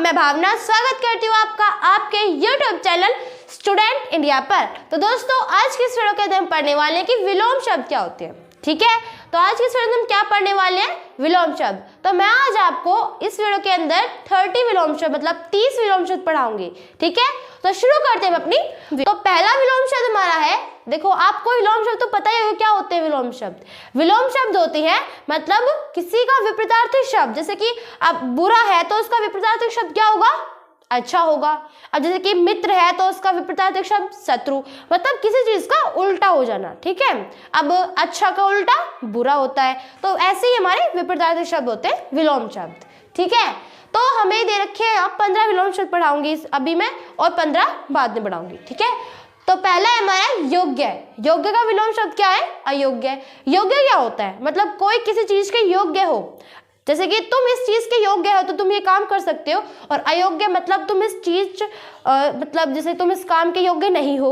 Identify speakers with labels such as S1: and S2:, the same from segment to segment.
S1: मैं भावना स्वागत करती हूँ आपका आपके YouTube चैनल स्टूडेंट इंडिया पर। तो दोस्तों आज की इस वीडियो के अंदर हम पढ़ने वाले हैं कि विलोम शब्द क्या होते हैं। ठीक है, तो आज की इस वीडियो में हम क्या पढ़ने वाले हैं, विलोम शब्द। तो मैं आज आपको इस वीडियो के अंदर 30 विलोम शब्द मतलब 30 विलोम शब्द पढ़ाऊंगी। ठीक है, तो शुरू करते हैं अपनी। तो पहला विलोम शब्द हमारा है, देखो आपको विलोम शब्द तो पता ही होगा क्या होते हैं विलोम शब्द। विलोम शब्द होते हैं मतलब किसी का विपरीतार्थी शब्द, जैसे कि अब बुरा है तो उसका विपरीतार्थी शब्द क्या होगा, अच्छा होगा। अब जैसे कि मित्र है तो उसका विपरीतार्थी शब्द शत्रु, मतलब किसी चीज का उल्टा हो जाना। ठीक है, अब अच्छा का उल्टा बुरा होता है, तो ऐसे ही हमारे विपरीतार्थी शब्द होते हैं विलोम शब्द। ठीक है, तो हमें दे रखे हैं अब 15 विलोम शब्द पढ़ाऊंगी अभी मैं, और 15 बाद में पढ़ाऊंगी। ठीक है, तो पहला है हमारा योग्य। योग्य का विलोम शब्द क्या है, अयोग्य। योग्य क्या होता है, मतलब कोई किसी चीज के योग्य हो, जैसे कि तुम इस चीज के योग्य हो तो तुम ये काम कर सकते हो, और अयोग्य मतलब तुम इस चीज मतलब जैसे तुम इस काम के योग्य नहीं हो,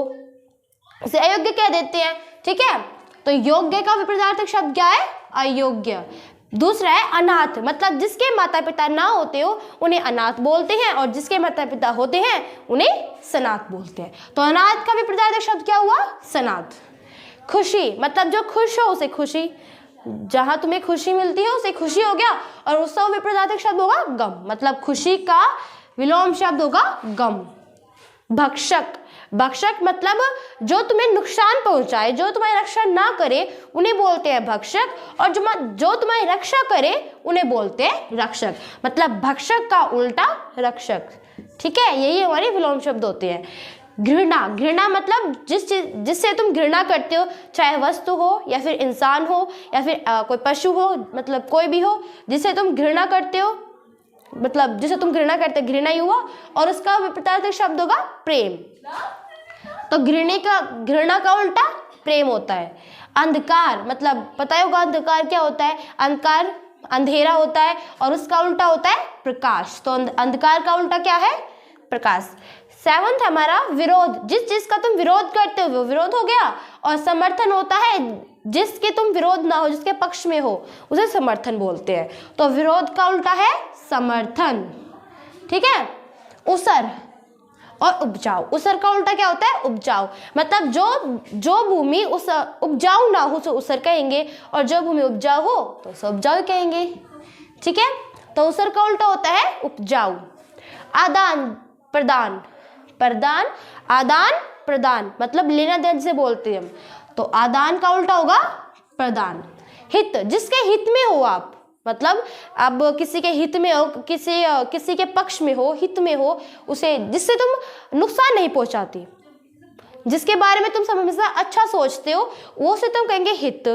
S1: इसे अयोग्य कह देते हैं। ठीक है, तो योग्य का विपरीतार्थक शब्द क्या है, अयोग्य। दूसरा है अनाथ, मतलब जिसके माता पिता ना होते हो उन्हें अनाथ बोलते हैं, और जिसके माता पिता होते हैं उन्हें सनाथ बोलते हैं। तो अनाथ का विपरीतार्थक शब्द क्या हुआ, सनाथ। खुशी, मतलब जो खुश हो उसे खुशी, जहां तुम्हें खुशी मिलती है उसे खुशी हो गया, और उसका विपरीतार्थक शब्द होगा गम, मतलब खुशी का विलोम शब्द होगा गम। भक्षक, भक्षक मतलब जो तुम्हें नुकसान पहुंचाए, जो तुम्हारी रक्षा ना करे उन्हें बोलते हैं भक्षक, और जो तुम्हारी रक्षा करे उन्हें बोलते हैं रक्षक, मतलब भक्षक का उल्टा रक्षक। ठीक है, यही हमारे विलोम शब्द होते हैं। घृणा, घृणा मतलब जिससे तुम घृणा करते हो, चाहे वस्तु हो या फिर इंसान हो या फिर कोई पशु हो, मतलब कोई भी हो जिसे तुम घृणा करते हो, मतलब जिसे तुम घृणा करते हो, घृणा ही हुआ, और उसका विपरीतार्थक शब्द होगा प्रेम। तो घृणा का उल्टा प्रेम होता है। अंधकार, मतलब पता होगा अंधकार क्या होता है, अंधकार अंधेरा होता है, और उसका उल्टा होता है प्रकाश। तो अंधकार का उल्टा क्या है, प्रकाश। 7th हमारा विरोध, जिस चीज का तुम विरोध करते हो वो विरोध हो गया, और समर्थन होता है जिसके तुम विरोध ना हो, जिसके पक्ष में हो उसे समर्थन बोलते हैं। तो विरोध का उल्टा है समर्थन। ठीक है, उसर और उपजाऊ, उसर का उल्टा क्या होता है, उपजाऊ, मतलब जो भूमि उस उपजाऊ ना हो उसे उसर कहेंगे, और जो भूमि उपजाऊ हो तो उसे उपजाऊ कहेंगे। ठीक है, तो उसर का उल्टा होता है उपजाऊ। आदान प्रदान, प्रदान आदान प्रदान मतलब लेना देना जिसे बोलते हैं हम, तो आदान का उल्टा होगा प्रदान। हित, जिसके हित में हो आप, मतलब अब किसी के हित में हो, किसी के पक्ष में हो, हित में हो, उसे जिससे तुम नुकसान नहीं पहुंचाती, जिसके बारे में तुम हमेशा अच्छा सोचते हो वो से तुम कहेंगे हित,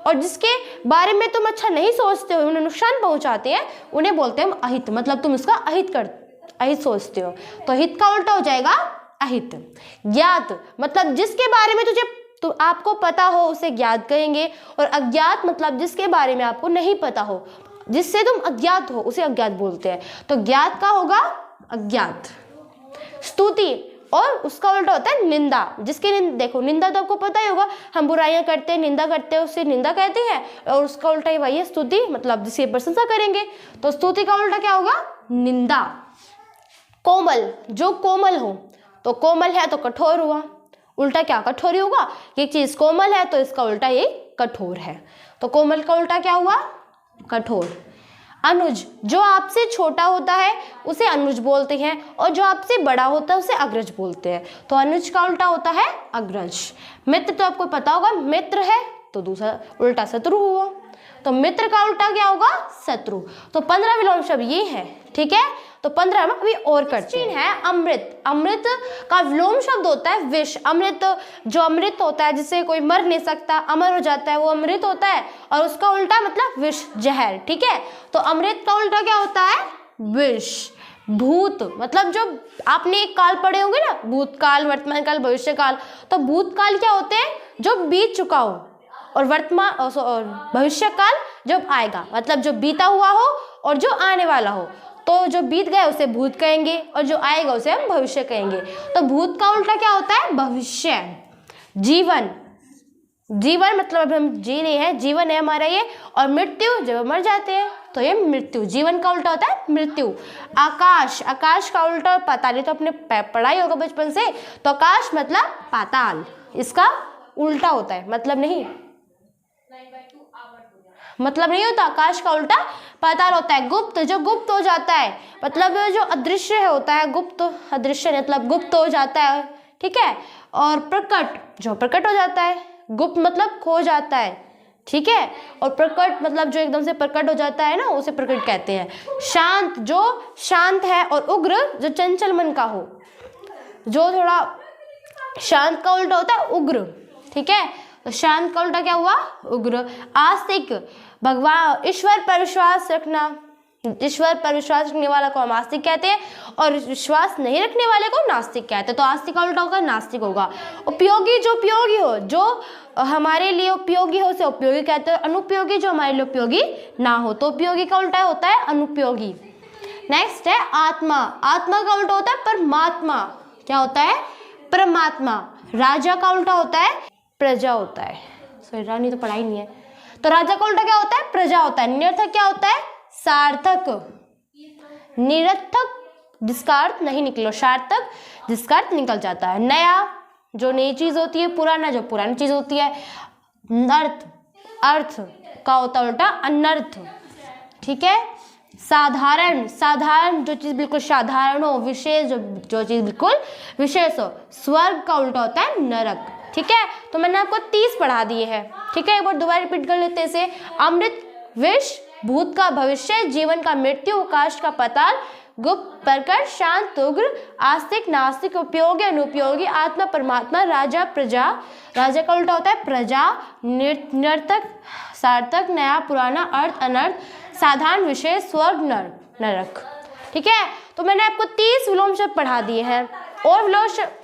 S1: और जिसके बारे में तुम अच्छा नहीं सोचते हो, उन्हें नुकसान पहुंचाते हैं, उन्हें बोलते हैं हम अहित, मतलब तुम उसका अहित सोचते हो, तो हित का उल्टा हो जाएगा अहित। ज्ञात, मतलब जिसके बारे में तो आपको पता हो उसे ज्ञात कहेंगे, और अज्ञात मतलब जिसके बारे में आपको नहीं पता हो, जिससे तुम अज्ञात हो उसे अज्ञात बोलते हैं, तो ज्ञात का होगा अज्ञात। स्तुति, और उसका उल्टा होता है निंदा, जिसके देखो निंदा तो आपको पता ही होगा, हम बुराइयां करते हैं, निंदा करते हैं, उसे निंदा कहते हैं, और उसका उल्टा ही वही है स्तुति, मतलब जिसकी प्रशंसा करेंगे, तो स्तुति का उल्टा क्या होगा, निंदा। कोमल, जो कोमल हो, तो कोमल है तो कठोर हुआ, उल्टा क्या कठोर होगा, ये चीज कोमल है तो इसका उल्टा ये कठोर है, तो कोमल का उल्टा क्या हुआ, कठोर। अनुज, जो आपसे छोटा होता है उसे अनुज बोलते हैं, और जो आपसे बड़ा होता है उसे अग्रज बोलते हैं, तो अनुज का उल्टा होता है अग्रज। मित्र, तो आपको पता होगा मित्र है तो दूसरा उल्टा शत्रु हुआ, तो मित्र का उल्टा क्या होगा, शत्रु। तो 15 विलोम शब्द ये है। ठीक है, तो 15 हम अभी और करते हैं। अमृत, अमृत का विलोम शब्द होता है विष। अमृत, जो अमृत होता है जिससे कोई मर नहीं सकता, अमर हो जाता है, वो अमृत होता है, और उसका उल्टा मतलब विष, जहर। ठीक है, तो अमृत का उल्टा क्या होता है, विष। भूत, मतलब जो आपने एक काल पढ़े होंगे ना, भूतकाल, वर्तमान काल, भविष्य काल, तो भूतकाल क्या होते हैं, जो बीत चुका हो, और वर्तमान और भविष्य काल जब आएगा, मतलब जो बीता हुआ हो और जो आने वाला हो, तो जो बीत गया उसे भूत कहेंगे, और जो आएगा उसे हम भविष्य कहेंगे। तो भूत का उल्टा क्या होता है, भविष्य। जीवन, जीवन मतलब हम जी रहे हैं, जीवन है हमारा ये, और मृत्यु जब मर जाते हैं, तो ये मृत्यु। जीवन का उल्टा होता है मृत्यु। आकाश, आकाश का उल्टा पाताल, तो अपने पढ़ाई होगा बचपन से। तो आकाश मतलब पाताल, इसका उल्टा होता है, मतलब नहीं होता। आकाश का उल्टा पाताल होता है। गुप्त, जो गुप्त हो जाता है, मतलब जो अदृश्य है होता है, गुप्त अदृश्य मतलब गुप्त हो जाता है, ठीक है। और प्रकट, जो प्रकट हो जाता है। गुप्त मतलब खो जाता है, ठीक है। और प्रकट मतलब जो एकदम से प्रकट हो जाता है ना, उसे प्रकट कहते हैं। शांत, जो शांत है। और उग्र, जो चंचल मन का हो, जो थोड़ा शांत का उल्टा होता है उग्र, ठीक है। तो शांत का उल्टा क्या हुआ? उग्र। आस्तिक, भगवान ईश्वर पर विश्वास रखना, ईश्वर पर विश्वास रखने वाला को हम आस्तिक कहते हैं, और विश्वास नहीं रखने वाले को नास्तिक कहते हैं। तो आस्तिक का उल्टा होगा नास्तिक होगा। उपयोगी, जो उपयोगी हो, जो हमारे लिए उपयोगी हो उसे उपयोगी कहते हैं। अनुपयोगी, जो हमारे लिए उपयोगी ना हो, तो उपयोगी का उल्टा होता है अनुपयोगी। नेक्स्ट है आत्मा। आत्मा का उल्टा होता है परमात्मा। क्या होता है? परमात्मा। राजा का उल्टा होता है प्रजा होता है। सॉरी, रानी तो पढ़ाई नहीं है। तो राजा का उल्टा क्या होता है? प्रजा होता है। निरर्थक क्या होता है? सार्थक। निरर्थक जिसका अर्थ नहीं निकलो, सार्थक जिसका अर्थ निकल जाता है। नया, जो नई चीज होती है। पुराना, जो पुरानी चीज होती है। अर्थ, अर्थ का होता है उल्टा अनर्थ, ठीक है। साधारण, साधारण जो चीज बिल्कुल साधारण हो। विशेष, जो चीज बिल्कुल विशेष हो। स्वर्ग का उल्टा होता है नरक, ठीक है। तो मैंने आपको 30 पढ़ा दिए हैं, ठीक है। एक बार दोबारा रिपीट कर लेते हैं इसे। अमृत, विष, भूत का भविष्य, जीवन का मृत्यु, आकाश का पाताल, गुप्त, प्रकट, शांत, उग्र, आस्तिक, नास्तिक, उपयोगी, अनुपयोगी, आत्मा, परमात्मा, राजा, प्रजा। राजा का उल्टा होता है प्रजा। निरर्थक, सार्थक, नया, पुराना, अर्थ, अनर्थ, साधारण, विशेष, स्वर्ग, नरक, ठीक है। तो मैंने आपको 30 विलोम शब्द पढ़ा दिए हैं, और विलोम शब्द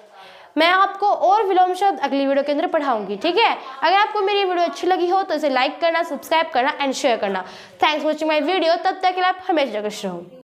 S1: मैं आपको और विलोम शब्द अगली वीडियो के अंदर पढ़ाऊंगी, ठीक है। अगर आपको मेरी वीडियो अच्छी लगी हो तो इसे लाइक करना, सब्सक्राइब करना एंड शेयर करना। Thanks for watching my video. तब तक के लिए आप हमेशा खुश रहो।